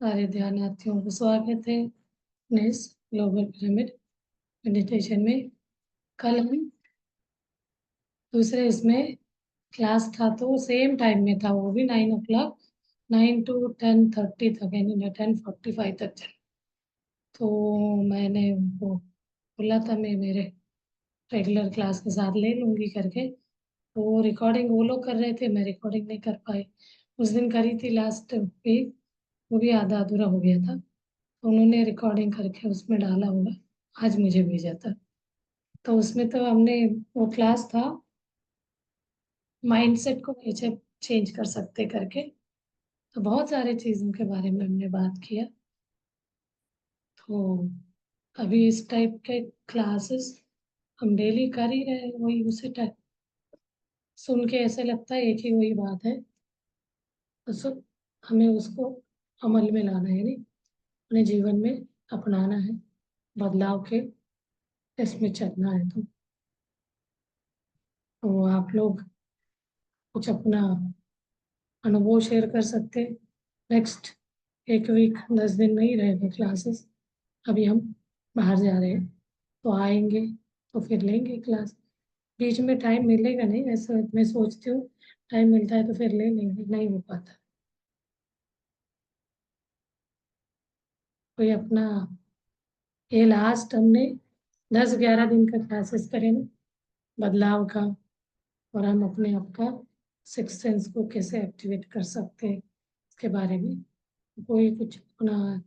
सारे ध्यानार्थियों को स्वागत है इस ग्लोबल पिरामिड मेडिटेशन में। कल हम दूसरे इसमें क्लास था तो सेम टाइम में था, वो भी 9 o'clock, 9 to 10:30 तक, यानी 10:45 तक चला। तो मैंने उनको बोला था मैं मेरे रेगुलर क्लास के साथ ले लूंगी करके। तो वो रिकॉर्डिंग वो लोग कर रहे थे, मैं रिकॉर्डिंग नहीं कर पाई। उस दिन करी थी लास्ट वीक, वो भी आधा अधूरा हो गया था। उन्होंने रिकॉर्डिंग करके उसमें डाला होगा, आज मुझे भेजा था। तो उसमें तो हमने, वो क्लास था माइंडसेट को कैसे चेंज कर सकते करके। तो बहुत सारे चीज़ों के बारे में हमने बात किया। तो अभी इस टाइप के क्लासेस हम डेली कर ही रहे हैं, वही उसी टाइप सुन के ऐसे लगता है एक ही वही बात है। तो हमें उसको अमल में लाना है, यानी अपने जीवन में अपनाना है, बदलाव के इसमें चलना है। तो आप लोग कुछ अपना अनुभव शेयर कर सकते हैं। नेक्स्ट एक वीक 10 दिन नहीं रहेगा क्लासेस। अभी हम बाहर जा रहे हैं, तो आएंगे तो फिर लेंगे क्लास। बीच में टाइम मिलेगा नहीं, ऐसा मैं सोचती हूँ। टाइम मिलता है तो फिर ले लेंगे, नहीं हो पाता। कोई अपना, ये लास्ट हमने 10-11 दिन का क्लासेस करे ना, बदलाव का। और हम अपने आप का सिक्स सेंस को कैसे एक्टिवेट कर सकते हैं इसके बारे में। कोई कुछ अपना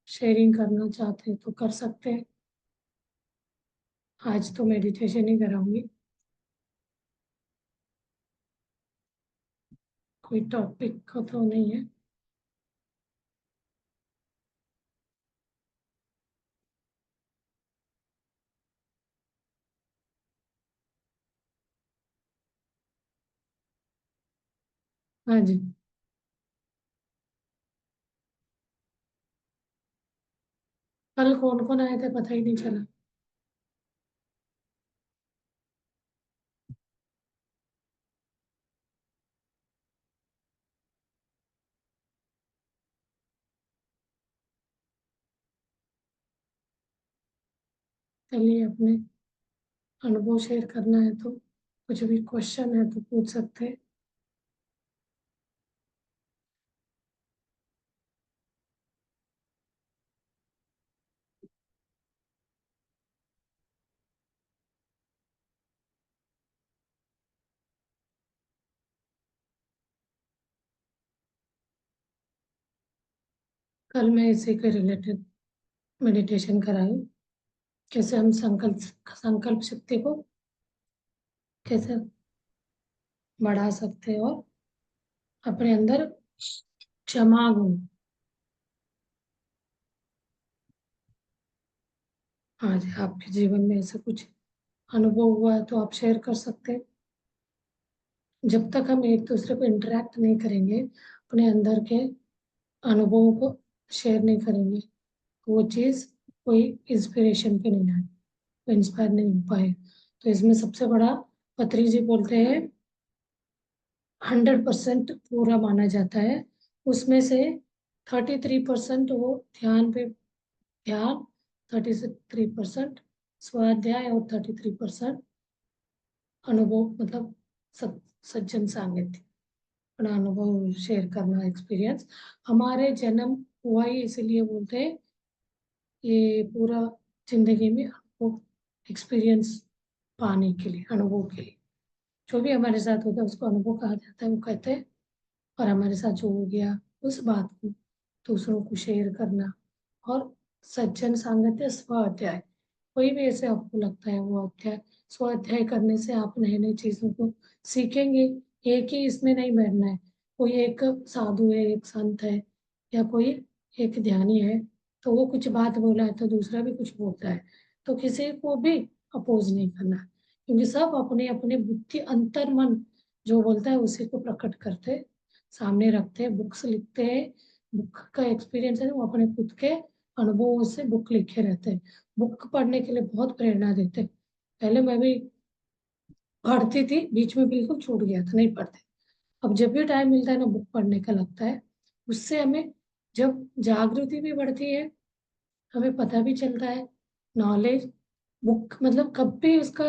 शेयरिंग करना चाहते हैं तो कर सकते हैं। आज तो मेडिटेशन ही कराऊंगी। कोई टॉपिक का तो नहीं है। हाँ जी। कल कौन कौन आए थे पता ही नहीं चला। चलिए, अपने अनुभव शेयर करना है तो कुछ भी क्वेश्चन है तो पूछ सकते हैं। कल मैं इसी के रिलेटेड मेडिटेशन कराई, कैसे हम संकल्प संकल्प शक्ति को कैसे बढ़ा सकते हैं, और अपने अंदर क्षमा गुण। आज आपके जीवन में ऐसा कुछ अनुभव हुआ है तो आप शेयर कर सकते हैं। जब तक हम एक दूसरे को इंटरेक्ट नहीं करेंगे, अपने अंदर के अनुभवों को शेयर नहीं करेंगे, तो वो चीज़ कोई इंस्पिरेशन पे नहीं आए, वो इंस्पायर नहीं हो पाए। तो इसमें सबसे बड़ा, पत्री जी बोलते हैं 100% पूरा माना जाता है। उसमें से 33% वो ध्यान पे, ध्यान 33%, स्वाध्याय और 33% अनुभव, मतलब सज्जन सानिध्य, अपना अनुभव शेयर करना, एक्सपीरियंस। हमारे जन्म हुआ ही इसलिए बोलते हैं, ये पूरा जिंदगी में अनुभव, एक्सपीरियंस पाने के लिए, अनुभव के लिए। जो भी हमारे साथ होता है उसको अनुभव कहा जाता है, वो कहते हैं। और हमारे साथ जो हो गया उस बात को दूसरों को शेयर करना। और सज्जन सांगत्य स्व अध्याय, कोई भी ऐसे आपको लगता है वो अध्याय, स्व अध्याय करने से आप नए नए चीजों को सीखेंगे। एक ही इसमें नहीं बैठना है। कोई एक साधु है, एक संत है, या कोई एक ध्यानी है, तो वो कुछ बात बोला है तो दूसरा भी कुछ बोलता है, तो किसी को भी अपोज नहीं करना है, क्योंकि सब अपने अपने बुद्धि अंतर मन जो बोलता है उसी को प्रकट करते, सामने रखते हैं, बुक्स लिखते हैं। बुक का एक्सपीरियंस है ना, वो अपने खुद के अनुभवों से बुक लिखे रहते हैं। बुक पढ़ने के लिए बहुत प्रेरणा देते हैं। पहले मैं भी पढ़ती थी, बीच में बिल्कुल छूट गया था, नहीं पढ़ते। अब जब भी टाइम मिलता है ना बुक पढ़ने का लगता है, उससे हमें जब जागृति भी बढ़ती है, हमें पता भी चलता है, नॉलेज, बुक मतलब कभी उसका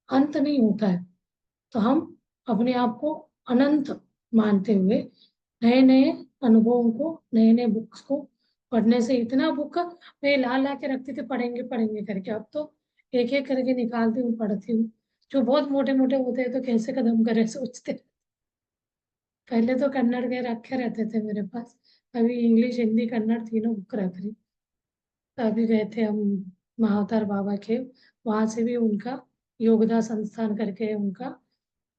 अंत नहीं होता है। तो हम अपने आप को अनंत मानते हुए नए नए अनुभवों को, नए नए बुक्स को पढ़ने से, इतना बुक मैं ला ला के रखती थी पढ़ेंगे पढ़ेंगे करके, अब तो एक एक करके निकालती हूँ पढ़ती हूँ। जो बहुत मोटे मोटे होते हैं तो कैसे खत्म करें सोचते। पहले तो कन्नड़ के रखे रहते थे मेरे पास, अभी इंग्लिश हिंदी कन्नड़ तीनों बुक रख रही। तो अभी गए थे हम महाअवतार बाबा के, वहां से भी उनका योगदा संस्थान करके है उनका,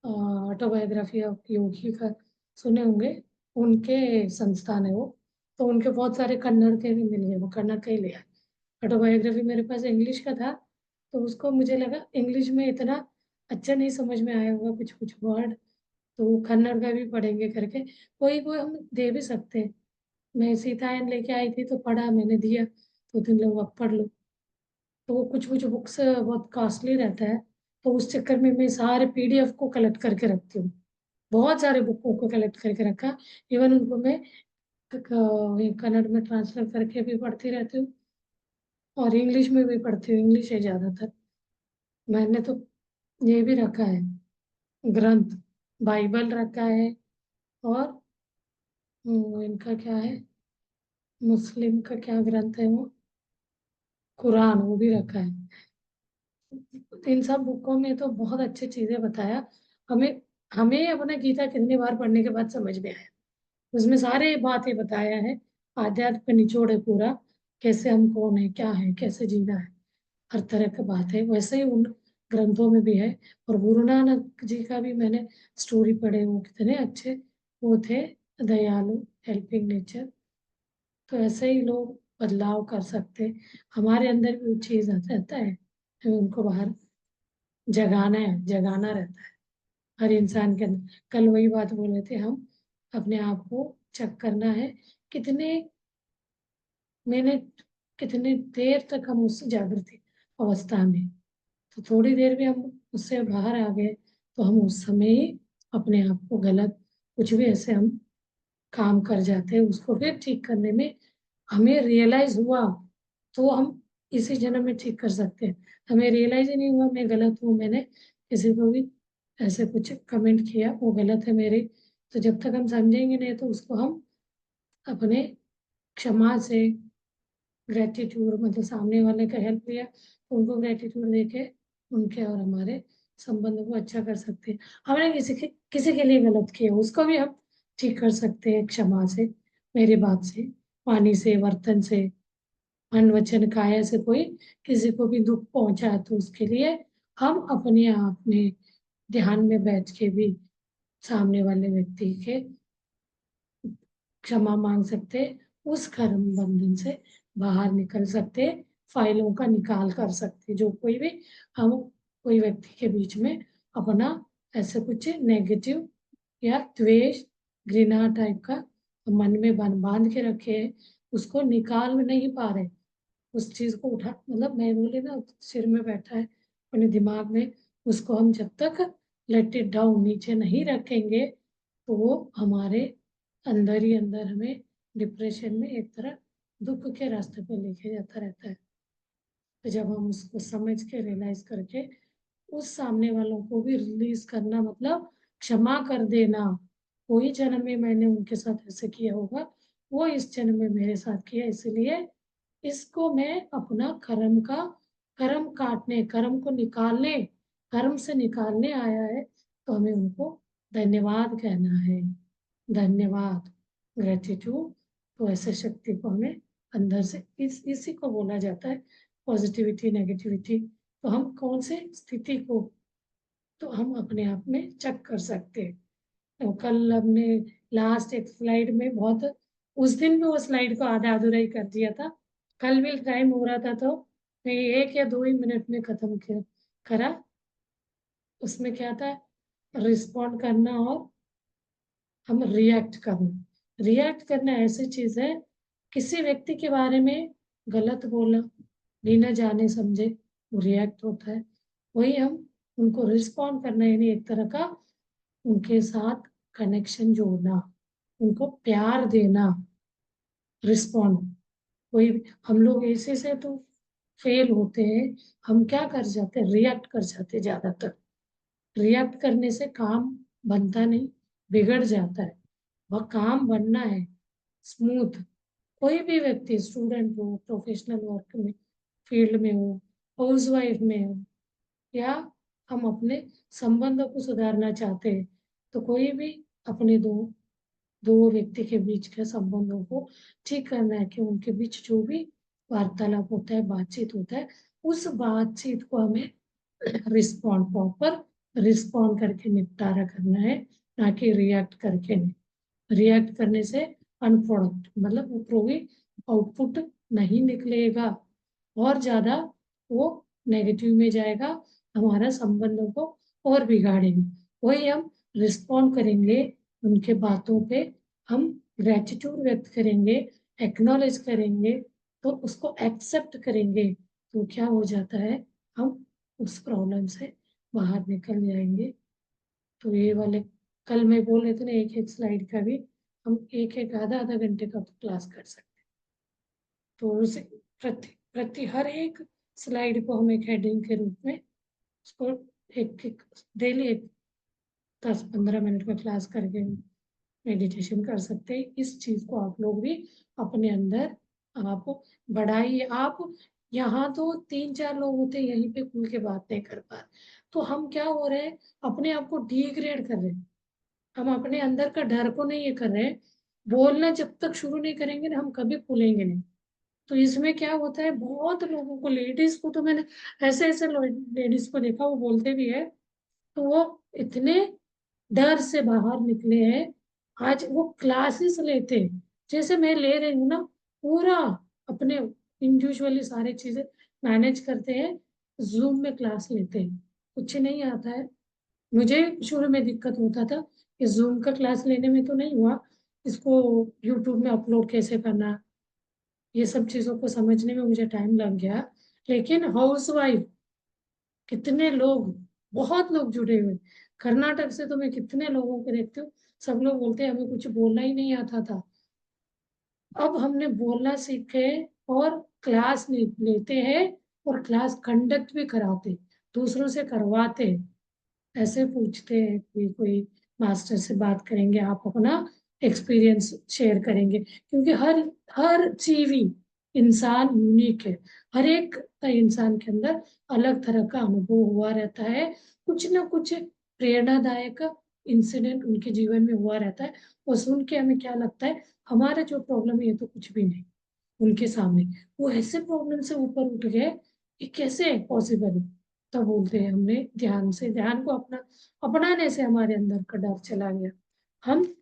ऑटोबायोग्राफी ऑफ योगी का सुने होंगे, उनके संस्थान है वो। तो उनके बहुत सारे कन्नड़ के भी मिल गए, वो कन्नड़ का ही लिया। ऑटोबायोग्राफी मेरे पास इंग्लिश का था, तो उसको मुझे लगा इंग्लिश में इतना अच्छा नहीं समझ में आया होगा कुछ कुछ वर्ड, तो कन्नड़ का भी पढ़ेंगे करके। कोई कोई हम दे भी सकते हैं। मैं सीतायन लेके आई थी तो पढ़ा, मैंने दिया, तो तुम लोग अब पढ़ लो। तो वो कुछ कुछ बुक्स बहुत कॉस्टली रहता है, तो उस चक्कर में मैं सारे पीडीएफ को कलेक्ट करके रखती हूँ। बहुत सारे बुकों को कलेक्ट करके रखा। इवन उनको मैं कन्नड़ में ट्रांसफर करके भी पढ़ती रहती हूँ, और इंग्लिश में भी पढ़ती हूँ, इंग्लिश है ज़्यादातर। मैंने तो ये भी रखा है ग्रंथ, बाइबल रखा है, और इनका क्या है, मुस्लिम का क्या ग्रंथ है वो, कुरान, वो भी रखा है। इन सब बुकों में तो बहुत अच्छी चीजें बताया हमें। हमें अपना गीता कितनी बार पढ़ने के बाद समझ में आया, उसमें सारे बातें बताया है, आध्यात्म का निचोड़ है पूरा, कैसे हम कौन है, क्या है, कैसे जीना है, हर तरह की बात है, वैसे ही उन ग्रंथों में भी है। और गुरु नानक जी का भी मैंने स्टोरी पढ़े, वो कितने अच्छे वो थे, दयालु, हेल्पिंग नेचर। तो ऐसे ही लोग बदलाव कर सकते हैं। हमारे अंदर भी वो चीज रहता है, हमें उनको बाहर जगाना है, जगाना रहता है हर इंसान के अंदर। कल वही बात बोल रहे थे हम, अपने आप को चेक करना है, कितने मिनट, कितनी देर तक हम उस जागृति अवस्था में। तो थोड़ी देर भी हम उससे बाहर आ गए, तो हम उस समय ही अपने आप को गलत कुछ भी ऐसे हम काम कर जाते हैं, उसको फिर ठीक करने में हमें रियलाइज हुआ तो हम इसी जन्म में ठीक कर सकते हैं। हमें रियलाइज ही नहीं हुआ मैं गलत हूँ, मैंने किसी को भी ऐसे कुछ कमेंट किया वो गलत है मेरे, तो जब तक हम समझेंगे नहीं तो उसको हम अपने क्षमा से, ग्रेटिट्यूड मतलब सामने वाले का हेल्प लिया तो उनको ग्रेटिट्यूड देके उनके और हमारे संबंध को अच्छा कर सकते हैं। हमने किसी के लिए गलत किया उसको भी हम ठीक कर सकते हैं क्षमा से, मेरी बात से, वाणी से, वर्तन से, मन वचन काया से। कोई किसी को भी दुख पहुंचा है तो उसके लिए हम अपने आप में ध्यान में बैठ के भी सामने वाले व्यक्ति के क्षमा मांग सकते, उस कर्म बंधन से बाहर निकल सकते, फाइलों का निकाल कर सकते, जो कोई भी हम कोई व्यक्ति के बीच में अपना ऐसे कुछ नेगेटिव या द्वेष, घृणा टाइप का मन में बांध के रखे हैं, उसको निकाल नहीं पा रहे। उस चीज को उठा, मतलब मैं बोली ना, सिर में बैठा है अपने दिमाग में, उसको हम जब तक लेट इट डाउन नीचे नहीं रखेंगे तो वो हमारे अंदर ही अंदर हमें डिप्रेशन में, एक तरह दुख के रास्ते पर लेके जाता रहता है। तो जब हम उसको समझ के रियलाइज करके उस सामने वालों को भी रिलीज करना, मतलब क्षमा कर देना, कोई जन्म में मैंने उनके साथ ऐसे किया होगा, वो इस जन्म में मेरे साथ किया, इसलिए इसको मैं अपना कर्म का, कर्म काटने, कर्म को निकालने, कर्म से निकालने आया है, तो हमें उनको धन्यवाद कहना है, धन्यवाद, ग्रेटिट्यूड। तो ऐसे शक्ति को हमें अंदर से, इसी को बोला जाता है पॉजिटिविटी नेगेटिविटी। तो हम कौन से स्थिति को तो हम अपने आप में चेक कर सकते हैं। तो कल हमने लास्ट एक स्लाइड में बहुत, उस दिन भी वो स्लाइड को आधा अधूरा ही कर दिया था, कल भी टाइम हो रहा था तो मैं 1 या 2 ही मिनट में खत्म किया करा। उसमें क्या था, रिस्पॉन्ड करना और हम रिएक्ट करना। रिएक्ट करना ऐसी चीज है, किसी व्यक्ति के बारे में गलत बोला, बिना जाने समझे, वो रिएक्ट होता है। वही हम उनको रिस्पॉन्ड करना, यानी एक तरह का उनके साथ कनेक्शन जोड़ना, उनको प्यार देना, रिस्पॉन्ड। कोई हम लोग ऐसे से तो फेल होते हैं, हम क्या कर जाते हैं, रिएक्ट कर जाते हैं ज्यादातर। रिएक्ट करने से काम बनता नहीं, बिगड़ जाता है। वह काम बनना है स्मूथ। कोई भी व्यक्ति, स्टूडेंट हो, प्रोफेशनल वर्क में फील्ड में हो, हाउसवाइफ में हो, या हम अपने संबंधों को सुधारना चाहते हैं, तो कोई भी अपने दो दो व्यक्ति के बीच के संबंधों को ठीक करना है कि उनके बीच जो भी वार्तालाप होता है, बातचीत होता है, उस बातचीत को हमें रिस्पॉन्ड, प्रॉपर रिस्पॉन्ड करके निपटारा करना है, ना कि रिएक्ट करके नहीं। रिएक्ट करने से अनप्रोडक्ट मतलब उपयोगी आउटपुट नहीं निकलेगा, और ज्यादा वो नेगेटिव में जाएगा, हमारा संबंधों को और बिगाड़ेंगे। वही हम रिस्पॉन्ड करेंगे उनके बातों पे, हम ग्रेटिट्यूड व्यक्त करेंगे, एक्नॉलेज करेंगे, तो उसको एक्सेप्ट करेंगे, तो क्या हो जाता है, हम उस प्रॉब्लम से बाहर निकल जाएंगे। तो ये वाले कल मैं बोल रहे थे ना, एक एक स्लाइड का भी हम एक एक आधा आधा घंटे का क्लास कर सकते हैं। तो उसे प्रति प्रति हर एक स्लाइड को हम एक हेडिंग के रूप में उसको एक एक डेली एक 10-15 मिनट का क्लास करके मेडिटेशन कर सकते हैं। इस चीज को आप लोग भी अपने अंदर आप बढ़ाइए। आप यहाँ तो 3-4 लोग होते हैं, यहीं पे खुल के बात नहीं कर पा रहे, तो हम क्या हो रहे हैं, अपने आप को डिग्रेड कर रहे हैं। हम अपने अंदर का डर को नहीं ये कर रहे हैं। बोलना जब तक शुरू नहीं करेंगे ना, हम कभी खुलेंगे नहीं। तो इसमें क्या होता है, बहुत लोगों को, लेडीज को तो मैंने ऐसे ऐसे लेडीज को देखा, वो बोलते भी है, तो वो इतने डर से बाहर निकले हैं। आज वो क्लासेस लेते हैं, जैसे मैं ले रही हूँ ना, पूरा अपने इंडिविजुअली सारी चीजें मैनेज करते हैं, जूम में क्लास लेते हैं। कुछ नहीं आता है। मुझे शुरू में दिक्कत होता था कि जूम का क्लास लेने में तो नहीं हुआ, इसको यूट्यूब में अपलोड कैसे करना, ये सब चीजों को समझने में मुझे टाइम लग गया। लेकिन हाउसवाइफ कितने लोग, बहुत लोग जुड़े हुए, कर्नाटक से तो मैं कितने लोगों को देखती हूँ, सब लोग बोलते हैं हमें कुछ बोलना ही नहीं आता था, अब हमने बोलना सीखे, और क्लास लेते हैं, और क्लास कंडक्ट भी कराते, दूसरों से करवाते। ऐसे पूछते हैं कि कोई मास्टर से बात करेंगे, आप अपना एक्सपीरियंस शेयर करेंगे, क्योंकि हर हर जीवी इंसान यूनिक है। हर एक इंसान के अंदर अलग तरह का अनुभव हुआ रहता है, कुछ ना कुछ प्रेरणादायक इंसिडेंट उनके जीवन में हुआ रहता है, और सुन के हमें क्या लगता है, हमारा जो प्रॉब्लम है ये तो कुछ भी नहीं उनके सामने। वो ऐसे प्रॉब्लम से ऊपर उठ गए, ये कैसे पॉसिबल है। तब बोलते हैं हमने ध्यान से, ध्यान को अपनाने से हमारे अंदर का डर चला गया। हम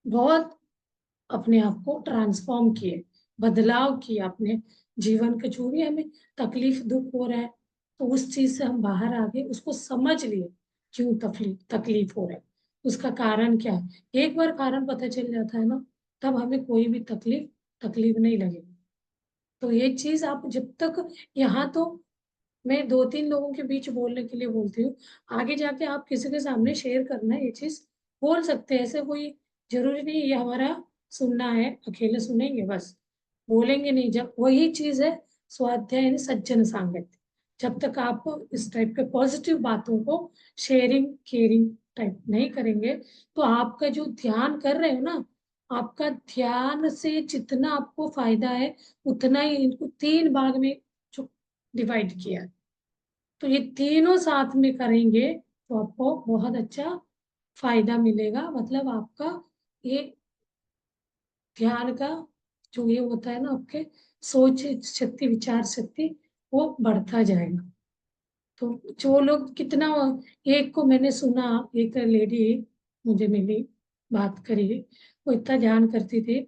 बहुत अपने आप को ट्रांसफॉर्म किए, बदलाव किया अपने जीवन के, जो भी हमें तकलीफ दुख हो रहा है, तो उस चीज से हम बाहर आ गए, उसको समझ लिए क्यों तकलीफ तकलीफ हो रहा है, उसका कारण क्या है। एक बार कारण पता चल जाता है ना, तब हमें कोई भी तकलीफ तकलीफ नहीं लगेगी। तो ये चीज आप जब तक, यहाँ तो मैं 2-3 लोगों के बीच बोलने के लिए बोलती हूँ, आगे जाके आप किसी के सामने शेयर करना है, ये चीज बोल सकते हैं, ऐसे कोई जरूरी नहीं ये हमारा सुनना है, अकेले सुनेंगे बस, बोलेंगे नहीं। जब वही चीज है स्वाध्याय यानी सज्जन सांगत, जब तक आप इस टाइप के पॉजिटिव बातों को शेयरिंग केयरिंग टाइप नहीं करेंगे, तो आपका जो ध्यान कर रहे हो ना, आपका ध्यान से जितना आपको फायदा है, उतना ही इनको 3 भाग में जो डिवाइड किया है, तो ये तीनों साथ में करेंगे तो आपको बहुत अच्छा फायदा मिलेगा। मतलब आपका ये ध्यान का जो ये होता है ना, आपके सोच शक्ति, विचार शक्ति, वो बढ़ता जाएगा। तो जो लोग कितना, एक को मैंने सुना, एक लेडी मुझे मिली, बात करी, वो इतना ध्यान करती थी,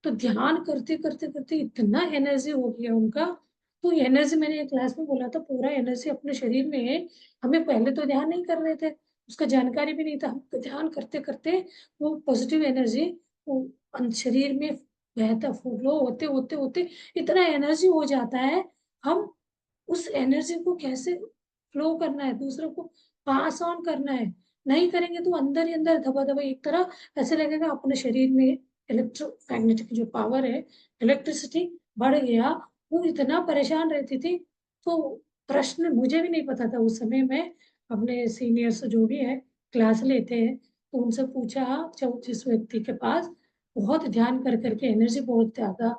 तो ध्यान करते करते करते इतना एनर्जी हो गया उनका। तो एनर्जी, मैंने एक क्लास में बोला था, पूरा एनर्जी अपने शरीर में है। हमें पहले तो ध्यान नहीं कर रहे थे, उसका जानकारी भी नहीं था, हम ध्यान करते करते वो पॉजिटिव एनर्जी वो शरीर में बहता, फ्लो होते होते होते इतना एनर्जी हो जाता है। हम उस एनर्जी को कैसे फ्लो करना है, दूसरों को पास ऑन करना है, नहीं करेंगे तो अंदर ही अंदर दबा दबा एक तरह ऐसे लगेगा अपने शरीर में इलेक्ट्रोमैग्नेटिक जो पावर है, इलेक्ट्रिसिटी बढ़ गया। वो इतना परेशान रहती थी। तो प्रश्न मुझे भी नहीं पता था उस समय, में अपने सीनियर्स जो भी है क्लास लेते हैं तो उनसे पूछा, जब जिस व्यक्ति के पास बहुत ध्यान कर करके एनर्जी बहुत ज्यादा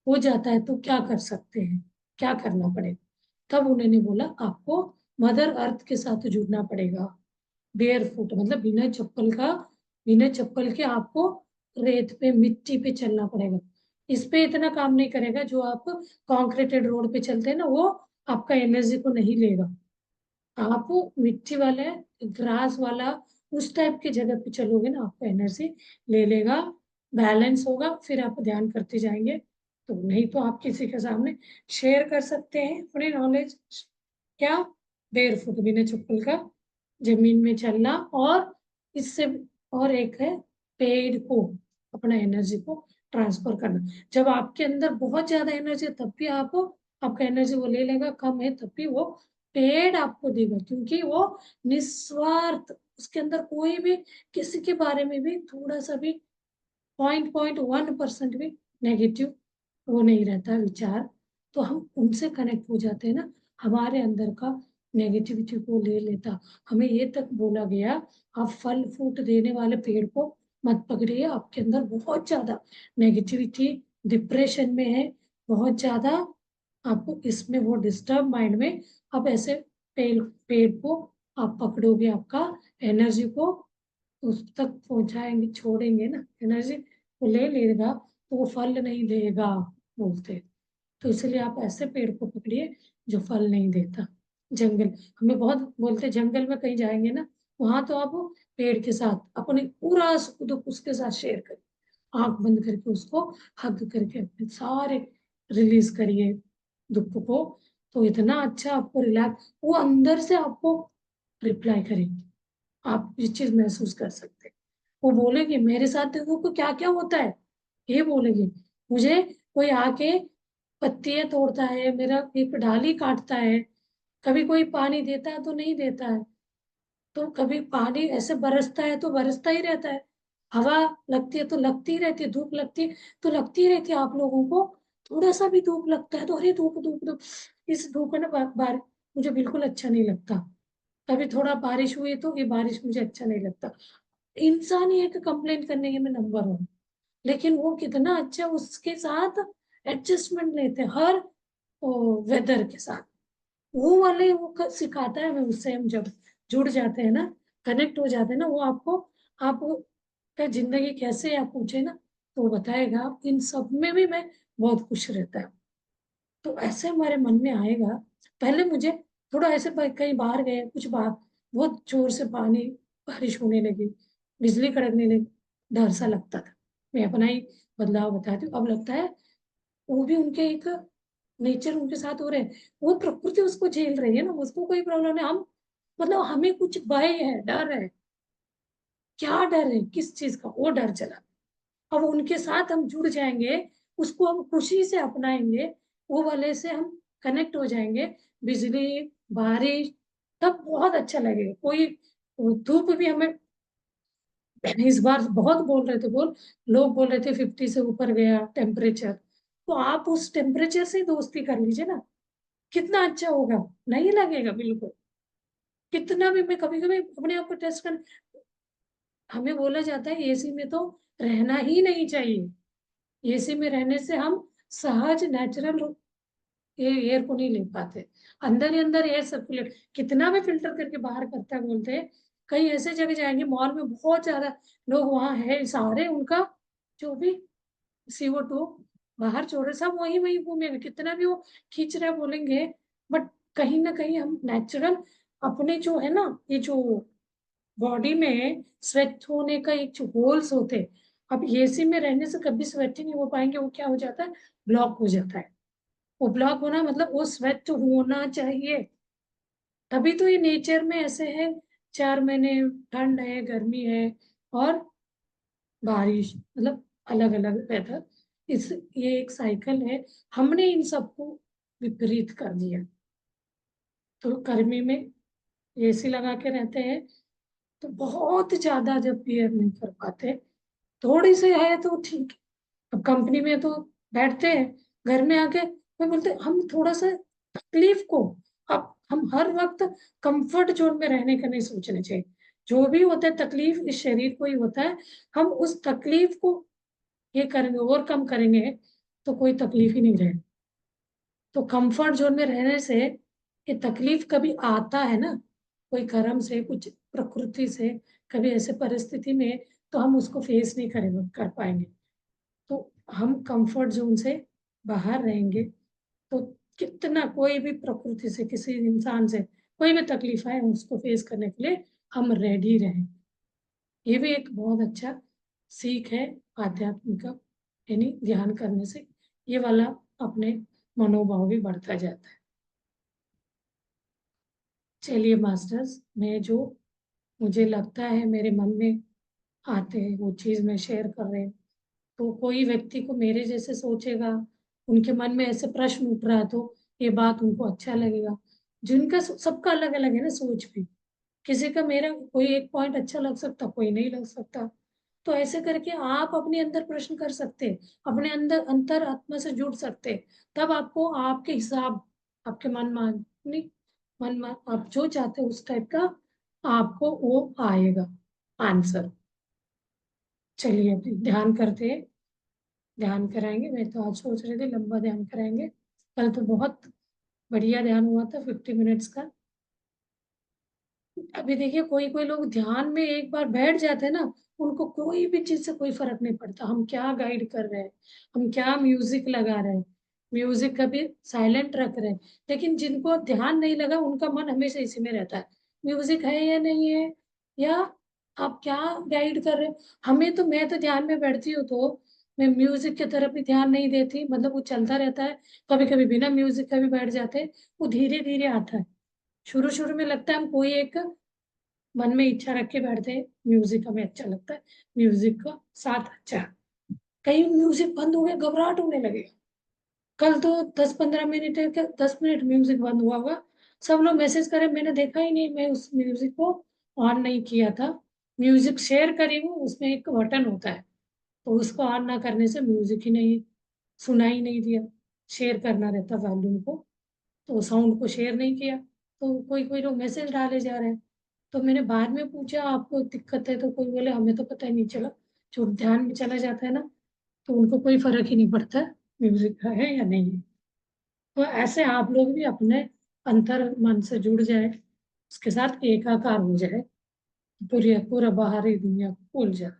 हो जाता है तो क्या कर सकते हैं, क्या करना पड़ेगा। तब उन्होंने बोला आपको मदर अर्थ के साथ जुड़ना पड़ेगा। बेयर फुट मतलब बिना चप्पल के आपको रेत पे मिट्टी पे चलना पड़ेगा। इस पे इतना काम नहीं करेगा, जो आप कॉन्क्रीटेड रोड पे चलते हैं ना वो आपका एनर्जी को नहीं लेगा। आप मिट्टी वाले ग्रास वाला उस टाइप की जगह पे चलोगे ना आपको एनर्जी ले लेगा, बैलेंस होगा, फिर आप ध्यान करते जाएंगे। तो नहीं तो आप किसी के सामने शेयर कर सकते हैं अपनी नॉलेज। क्या? बेयर फुट बिना चप्पल का जमीन में चलना। और इससे और एक है पेड़ को अपना एनर्जी को ट्रांसफर करना। जब आपके अंदर बहुत ज्यादा एनर्जी है तब भी आपका एनर्जी वो ले लेगा, कम है तब भी वो पेड़ आपको देगा, क्योंकि वो निस्वार्थ, उसके अंदर कोई भी किसी के बारे में भी थोड़ा सा भी 0.1% भी नेगेटिव वो नहीं रहता विचार। तो हम उनसे कनेक्ट हो जाते हैं ना, हमारे अंदर का नेगेटिविटी को ले लेता। हमें ये तक बोला गया आप फल फ्रूट देने वाले पेड़ को मत पकड़िए, आपके अंदर बहुत ज्यादा नेगेटिविटी डिप्रेशन में है, बहुत ज्यादा आपको इसमें वो डिस्टर्ब माइंड में आप ऐसे पेड़ पेड़ को आप पकड़ोगे, आपका एनर्जी को उस तक पहुंचाएंगे, छोड़ेंगे ना एनर्जी वो ले लेगा तो वो फल नहीं देगा बोलते। तो इसलिए आप ऐसे पेड़ को पकड़िए जो फल नहीं देता। जंगल, हमें बहुत बोलते जंगल में कहीं जाएंगे ना, वहां तो आप पेड़ के साथ अपने पूरा सुख दुख उसके साथ शेयर करिए, आंख बंद करके उसको हग करके अपने सारे रिलीज करिए दुख को। तो इतना अच्छा आपको रिलैक्स, वो अंदर से आपको रिप्लाई करेंगे, आप ये चीज महसूस कर सकते हैं। वो बोलेंगे मेरे साथ देखो को क्या क्या होता है, ये बोलेंगे। मुझे कोई आके पत्तियां तोड़ता है, मेरा एक डाली काटता है, कभी कोई पानी देता है तो नहीं देता है, तो कभी पानी ऐसे बरसता है तो बरसता ही रहता है, हवा लगती है तो लगती ही रहती है, धूप लगती है तो लगती ही रहती है। आप लोगों को थोड़ा सा भी धूप लगता है तो अरे धूप धूप धूप, इस धूप है ना बार मुझे बिल्कुल अच्छा नहीं लगता। कभी थोड़ा बारिश हुई तो ये बारिश मुझे अच्छा नहीं लगता। इंसान ही एक कंप्लेन करने के में नंबर वन, लेकिन वो कितना अच्छा उसके साथ एडजस्टमेंट लेते हैं हर वेदर के साथ। वो वाले वो सिखाता है हमें, उससे हम जब जुड़ जाते हैं ना, कनेक्ट हो जाते हैं ना, वो आपको आप का जिंदगी कैसे आप पूछे ना तो वो बताएगा। इन सब में भी मैं बहुत खुश रहता है। तो ऐसे हमारे मन में आएगा। पहले मुझे थोड़ा ऐसे कहीं बाहर गए कुछ बाहर बहुत जोर से पानी बारिश होने लगी, बिजली कड़कने लगी, डर सा लगता था। मैं अपना ही बदलाव बताती हूँ, अब लगता है वो भी उनके एक नेचर उनके साथ हो रहे हैं, वो प्रकृति उसको झेल रही है ना, उसको कोई प्रॉब्लम नहीं। हम मतलब हमें कुछ भय है, डर है, क्या डर है किस चीज का, वो डर चला। अब उनके साथ हम जुड़ जाएंगे, उसको हम खुशी से अपनाएंगे, वो वाले से हम कनेक्ट हो जाएंगे, बिजली बारिश, तब बहुत अच्छा लगेगा। कोई धूप भी हमें इस बार बहुत बोल रहे थे, लोग बोल रहे थे 50 से ऊपर गया टेम्परेचर, तो आप उस टेम्परेचर से दोस्ती कर लीजिए ना, कितना अच्छा होगा। नहीं लगेगा बिल्कुल। कितना भी मैं कभी कभी अपने आप को टेस्ट कर, हमें बोला जाता है एसी में तो रहना ही नहीं चाहिए, एसी में रहने से हम सहज नेचुरल एयर को नहीं ले पाते, अंदर ही अंदर एयर सर्कुलेट कितना भी फिल्टर करके बाहर करता है बोलते हैं। कहीं ऐसे जगह जाएंगे मॉल में बहुत ज्यादा लोग वहां है सारे, उनका जो भी CO2 बाहर छोड़ रहे सब वही वही घूमेंगे, कितना भी वो खींच रहे बोलेंगे, बट कहीं ना कहीं हम नेचुरल अपने जो है ना, ये जो बॉडी में स्वेट होने का एक जो होल्स होते हैं, अब एसी में रहने से कभी स्वेट ही नहीं हो पाएंगे, वो क्या हो जाता है, ब्लॉक हो जाता है। वो ब्लॉक होना मतलब वो स्वेट होना चाहिए, तभी तो ये नेचर में ऐसे है। 4 महीने ठंड है, गर्मी है और बारिश, मतलब अलग अलग वेदर, इस ये एक साइकिल है। हमने इन सबको विपरीत कर दिया। तो गर्मी में एसी लगा के रहते हैं, तो बहुत ज्यादा जब बियर नहीं कर पाते, थोड़ी सी है तो ठीक है। अब कंपनी में तो बैठते हैं, घर में आके मैं बोलते हम थोड़ा सा तकलीफ को, अब हम हर वक्त कंफर्ट जोन में रहने का नहीं सोचना चाहिए। जो भी होता है तकलीफ इस शरीर को ही होता है, हम उस तकलीफ को ये करेंगे, ओवरकम करेंगे, तो कोई तकलीफ ही नहीं रहे। तो कंफर्ट जोन में रहने से ये तकलीफ कभी आता है ना, कोई कर्म से, कुछ प्रकृति से, कभी ऐसे परिस्थिति में, तो हम उसको फेस नहीं करेंगे, कर पाएंगे। तो हम कंफर्ट जोन से बाहर रहेंगे, तो कितना कोई भी प्रकृति से, किसी इंसान से कोई भी तकलीफ आए, उसको फेस करने के लिए हम रेडी रहें। ये भी एक बहुत अच्छा सीख है आध्यात्म का, यानी ध्यान करने से ये वाला अपने मनोभाव भी बढ़ता जाता है। चलिए मास्टर्स, मैं जो मुझे लगता है मेरे मन में आते हैं वो चीज मैं शेयर कर रहे हैं। तो कोई व्यक्ति को मेरे जैसे सोचेगा, उनके मन में ऐसे प्रश्न उठ रहा है, तो ये बात उनको अच्छा लगेगा। जिनका सबका अलग अलग है ना सोच भी, किसी का मेरा कोई एक पॉइंट अच्छा लग सकता, कोई नहीं लग सकता। तो ऐसे करके आप अपने अंदर प्रश्न कर सकते, अपने अंदर अंतर आत्मा से जुड़ सकते, तब आपको आपके हिसाब, आपके मन मान आप जो चाहते हो उस टाइप का आपको वो आएगा आंसर। चलिए अभी ध्यान करते हैं, ध्यान कराएंगे। मैं तो आज सोच रही थी लंबा ध्यान कराएंगे, कल तो बहुत बढ़िया ध्यान हुआ था 50 मिनट्स का। अभी देखिए कोई कोई लोग ध्यान में एक बार बैठ जाते हैं ना, उनको कोई भी चीज से कोई फर्क नहीं पड़ता, हम क्या गाइड कर रहे हैं, हम क्या म्यूजिक लगा रहे हैं, म्यूजिक कभी साइलेंट रख रहे हैं। लेकिन जिनको ध्यान नहीं लगा उनका मन हमेशा इसी में रहता है, म्यूजिक है या नहीं है, या आप क्या गाइड कर रहे हो। हमें तो, मैं तो ध्यान में बैठती हूँ तो मैं म्यूजिक की तरफ भी ध्यान नहीं देती, मतलब वो चलता रहता है। कभी कभी बिना म्यूजिक का भी बैठ जाते हैं, वो धीरे धीरे आता है। शुरू शुरू में लगता है हम कोई एक मन में इच्छा रख के बैठते हैं, म्यूजिक हमें अच्छा लगता है, म्यूजिक का साथ अच्छा है। कहीं म्यूजिक बंद हो गया घबराहट होने लगेगा। कल तो 10-15 मिनट 10 मिनट म्यूजिक बंद हुआ होगा, सब लोग मैसेज करे, मैंने देखा ही नहीं, मैं उस म्यूजिक को ऑन नहीं किया था। म्यूजिक शेयर करी हूँ, उसमें एक बटन होता है, तो उसको ऑन ना करने से म्यूजिक ही नहीं सुना ही नहीं दिया। शेयर करना रहता वॉल्यूम को, तो साउंड को शेयर नहीं किया। तो कोई कोई लोग मैसेज डाले जा रहे हैं, तो मैंने बाद में पूछा आपको दिक्कत है, तो कोई बोले हमें तो पता ही नहीं चला। जो ध्यान में चला जाता है ना, तो उनको कोई फर्क ही नहीं पड़ता म्यूजिक है या नहीं है। तो ऐसे आप लोग भी अपने अंतर मन से जुड़ जाए, उसके साथ एकाकार हो जाए, पूरी पूरा बाहरी दुनिया को भूल जाए।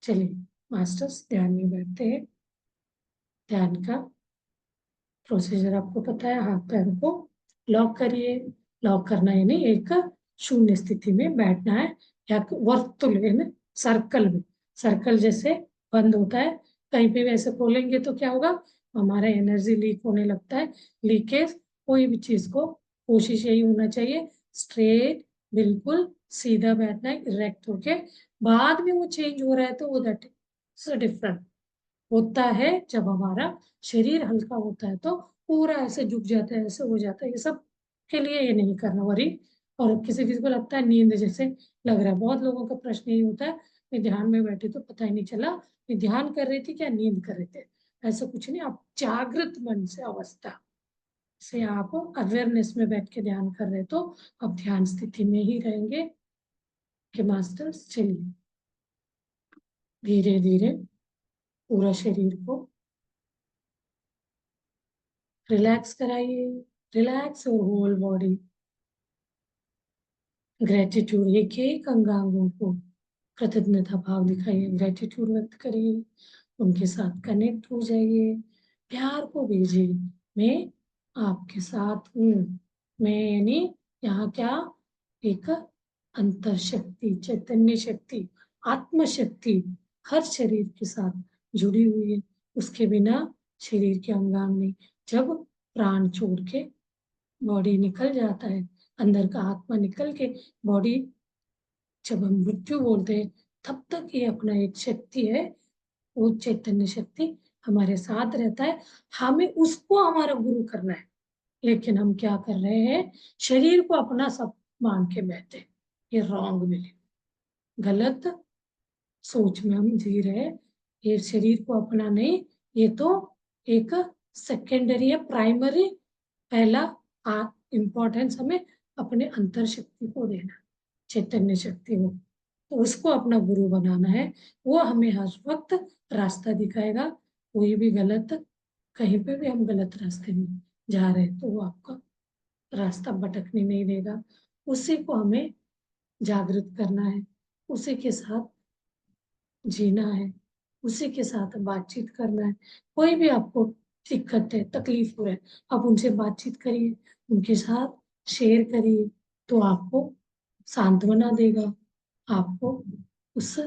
चलिए मास्टर्स, ध्यान में बैठते हैं। ध्यान का प्रोसीजर आपको पता है, हाथ पैर को लॉक करिए। लॉक करना यानी एक शून्य स्थिति में बैठना है, या वर्तुल यानी सर्कल में, सर्कल जैसे बंद होता है। कहीं पे भी ऐसे खोलेंगे तो क्या होगा, हमारा एनर्जी लीक होने लगता है। लीकेज, कोई भी चीज को कोशिश यही होना चाहिए, स्ट्रेट, बिल्कुल सीधा बैठना है, इरेक्ट होके। बाद में वो चेंज हो रहा है तो वो दैट इज डिफरेंट होता है। जब हमारा शरीर हल्का होता है तो पूरा ऐसे झुक जाता है, ऐसे हो जाता है, ये सब के लिए ये नहीं करना वरी। और किसी किसी को लगता है नींद जैसे लग रहा है, बहुत लोगों का प्रश्न यही होता है, मैं ध्यान में बैठी तो पता ही नहीं चला मैं ध्यान कर रही थी क्या नींद कर रहे थे। ऐसा कुछ नहीं, आप जागृत मन से अवस्था से आप अवेयरनेस में बैठ के ध्यान कर रहे तो आप ध्यान स्थिति में ही रहेंगे। कि मास्टर्स चलिए धीरे धीरे पूरा शरीर को रिलैक्स कराइए, रिलैक्स और होल बॉडी। ग्रेटिट्यूड, एक एक अंगांगों को कृतज्ञता भाव दिखाइए, ग्रेटिट्यूड व्यक्त करिए, उनके साथ कनेक्ट हो जाइए, प्यार को भेजिए। मैं आपके साथ हूँ। मैं यानी यहाँ क्या, एक अंतर शक्ति, चैतन्य शक्ति, आत्म शक्ति हर शरीर के साथ जुड़ी हुई है। उसके बिना शरीर के अंगांग नहीं। जब प्राण छोड़ के बॉडी निकल जाता है, अंदर का आत्मा निकल के बॉडी, जब हम मृत्यु बोलते हैं, तब तक ये अपना एक शक्ति है, वो चैतन्य शक्ति हमारे साथ रहता है। हमें उसको हमारा गुरु करना है, लेकिन हम क्या कर रहे हैं, शरीर को अपना सब मान के बैठे हैं। ये रॉन्ग बिलीव, गलत सोच में हम जी रहे। ये शरीर को अपना नहीं, ये तो एक सेकेंडरी है, प्राइमरी पहला इम्पोर्टेंस हमें अपने अंतर शक्ति को देना, चैतन्य शक्ति को, तो उसको अपना गुरु बनाना है। वो हमें हर वक्त रास्ता दिखाएगा। कोई भी गलत, कहीं पे भी हम गलत रास्ते में जा रहे हैं तो वो आपका रास्ता भटकने नहीं देगा। उसी को हमें जागृत करना है, उसी के साथ जीना है, उसी के साथ बातचीत करना है। कोई भी आपको दिक्कत है, तकलीफ हो रहा है, आप उनसे बातचीत करिए, उनके साथ शेयर करिए, तो आपको सांत्वना देगा, आपको उस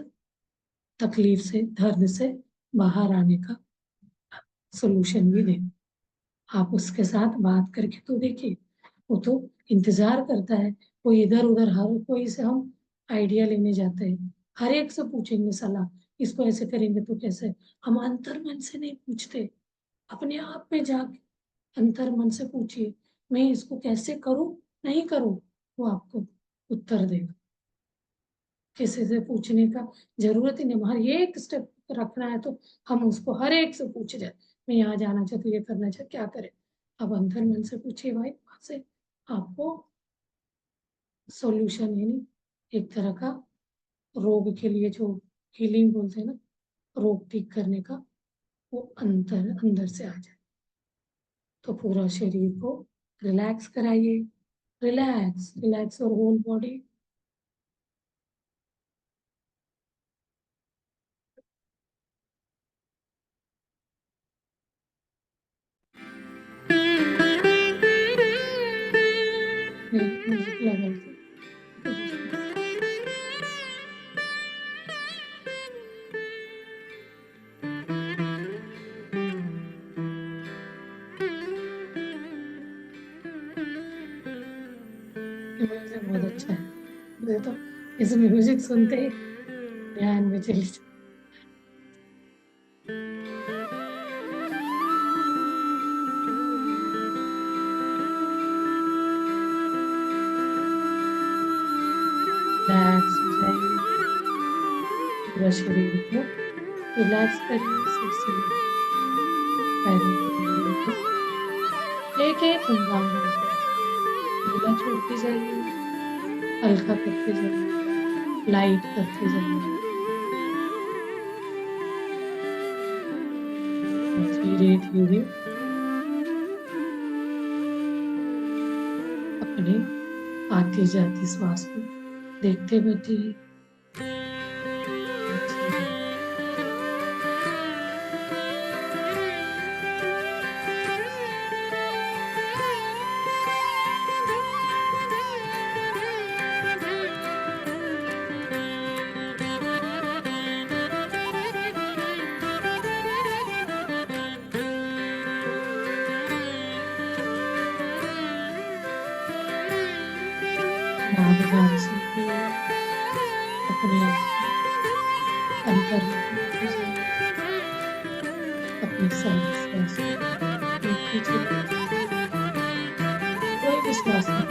तकलीफ से, दर्द से बाहर आने का सोल्यूशन भी देगा। आप उसके साथ बात करके तो देखिए, वो तो इंतजार करता है। कोई इधर उधर हर कोई से हम आइडिया लेने जाते हैं, हर एक से पूछेंगे सलाह, इसको ऐसे करेंगे तो कैसे, हम अंतर मन से नहीं पूछते। अपने आप में जाके अंतर मन से पूछिए, मैं इसको कैसे करूं, नहीं करूं, वो आपको उत्तर देगा। किसी से पूछने का जरूरत ही नहीं, हमारे ये एक स्टेप रखना है तो हम उसको हर एक से पूछ जाए, मैं यहाँ जाना चाहती हूँ, ये करना चाहती, क्या करें। अब अंतर मन से पूछिए भाई, वहां से आपको सॉल्यूशन, यानी एक तरह का रोग के लिए जो हीलिंग बोलते हैं ना, रोग ठीक करने का, वो अंतर अंदर से आ जाए। तो पूरा शरीर को रिलैक्स कराइए, रिलैक्स रिलैक्स और होल बॉडी। म्यूजिक लगा के म्यूजिक बहुत अच्छा है, मुझे तो इस म्यूजिक सुनते ही ध्यान में चली जाती। रिलैक्स हो जाइए, पूरा शरीर को रिलैक्स करिए, सिर से पैरों को एक एक अंग को ढीला छोड़ते जाइए, हल्का करते जाइए, लाइट करते जाइए, धीरे धीरे अपने आती जाती श्वास को देखते बैठिए। नाक से अपने आप अंतर में लेके जाइए, अपनी सारी श्वास को देखते चलिए, कोई भी श्वास नहीं।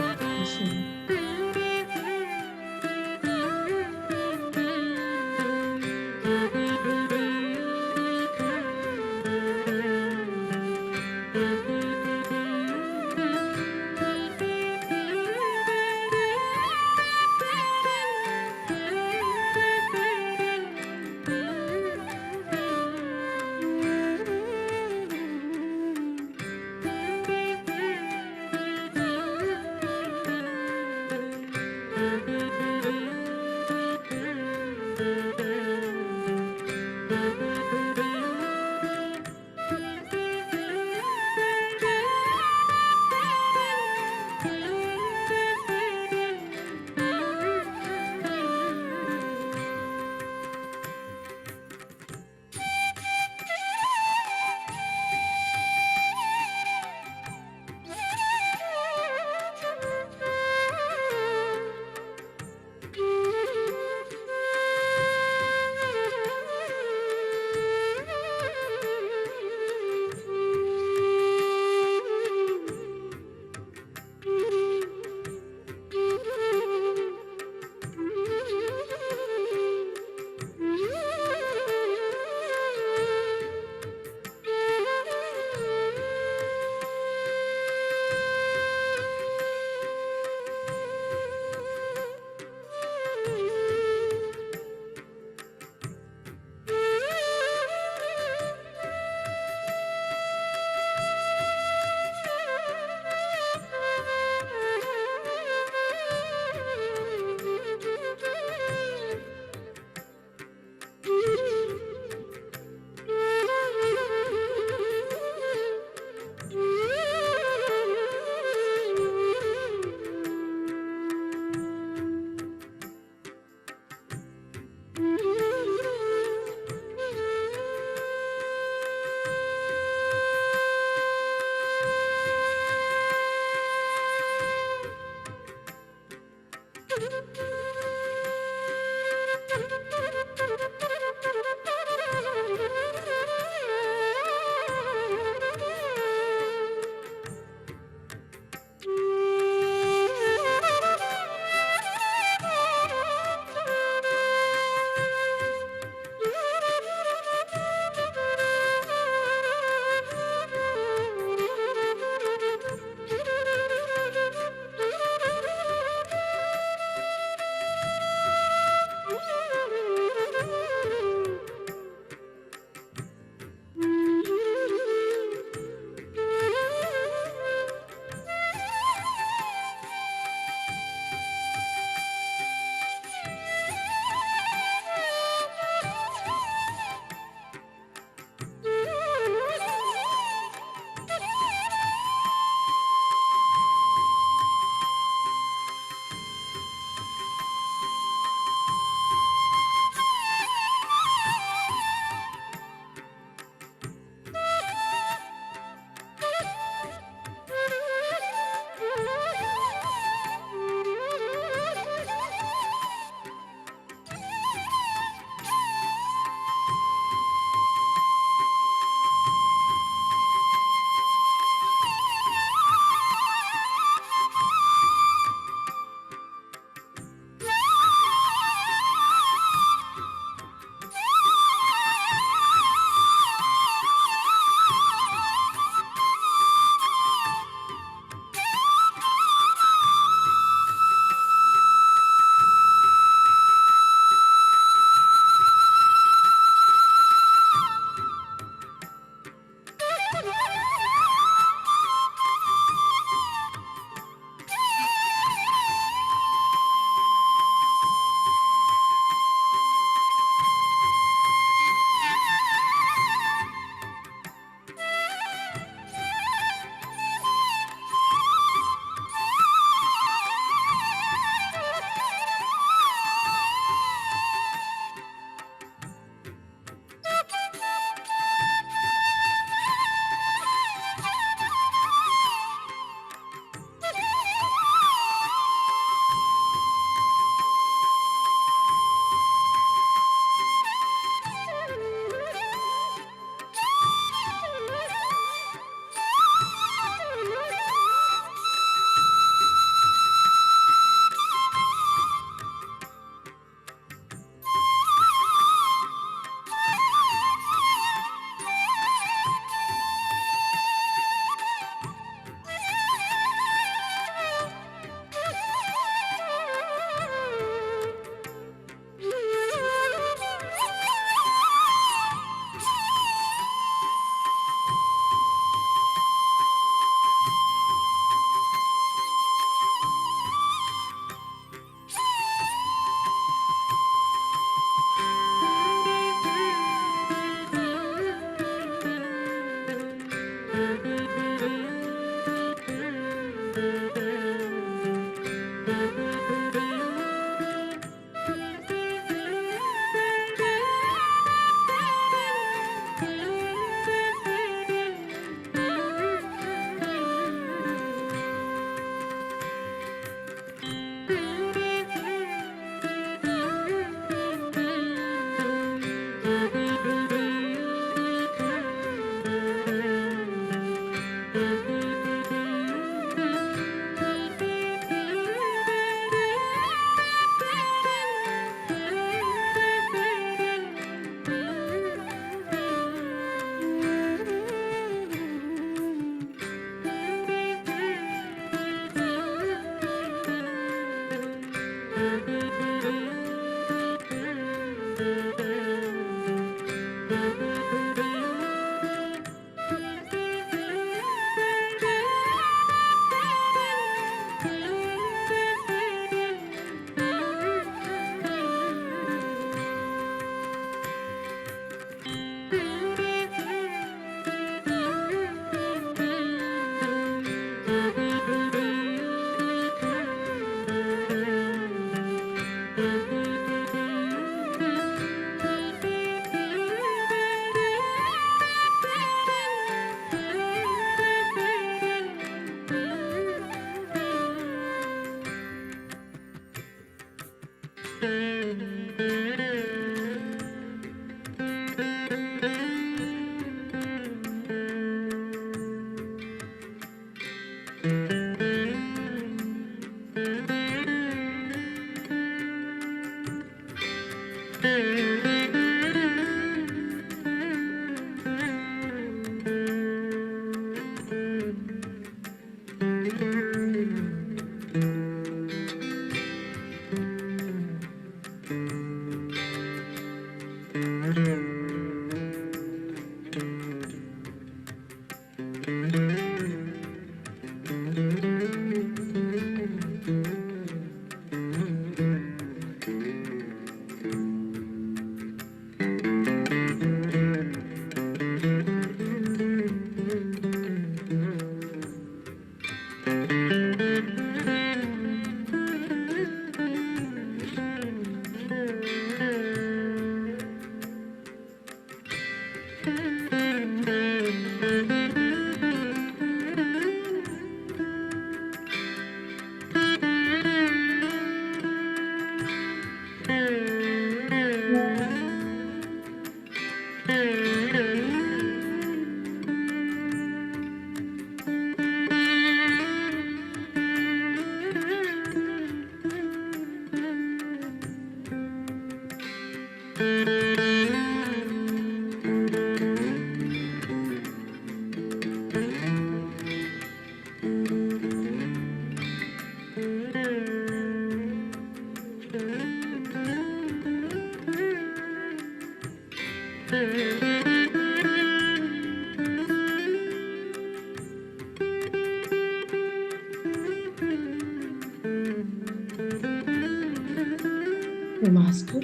नमस्कार।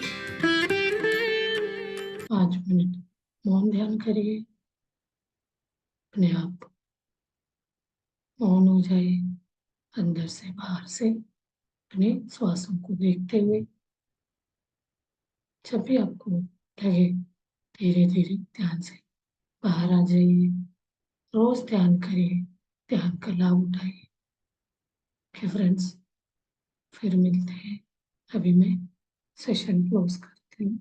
5 मिनट मौन ध्यान करिए। अपने आप मौन हो जाए, अंदर से बाहर से अपने श्वासों को देखते हुए। जब भी आपको लगे धीरे धीरे ध्यान से बाहर आ जाइए। रोज ध्यान करिए, ध्यान का लाभ उठाइए। ओके फ्रेंड्स, फिर मिलते हैं। अभी मैं सेशन क्लोज करती हूँ।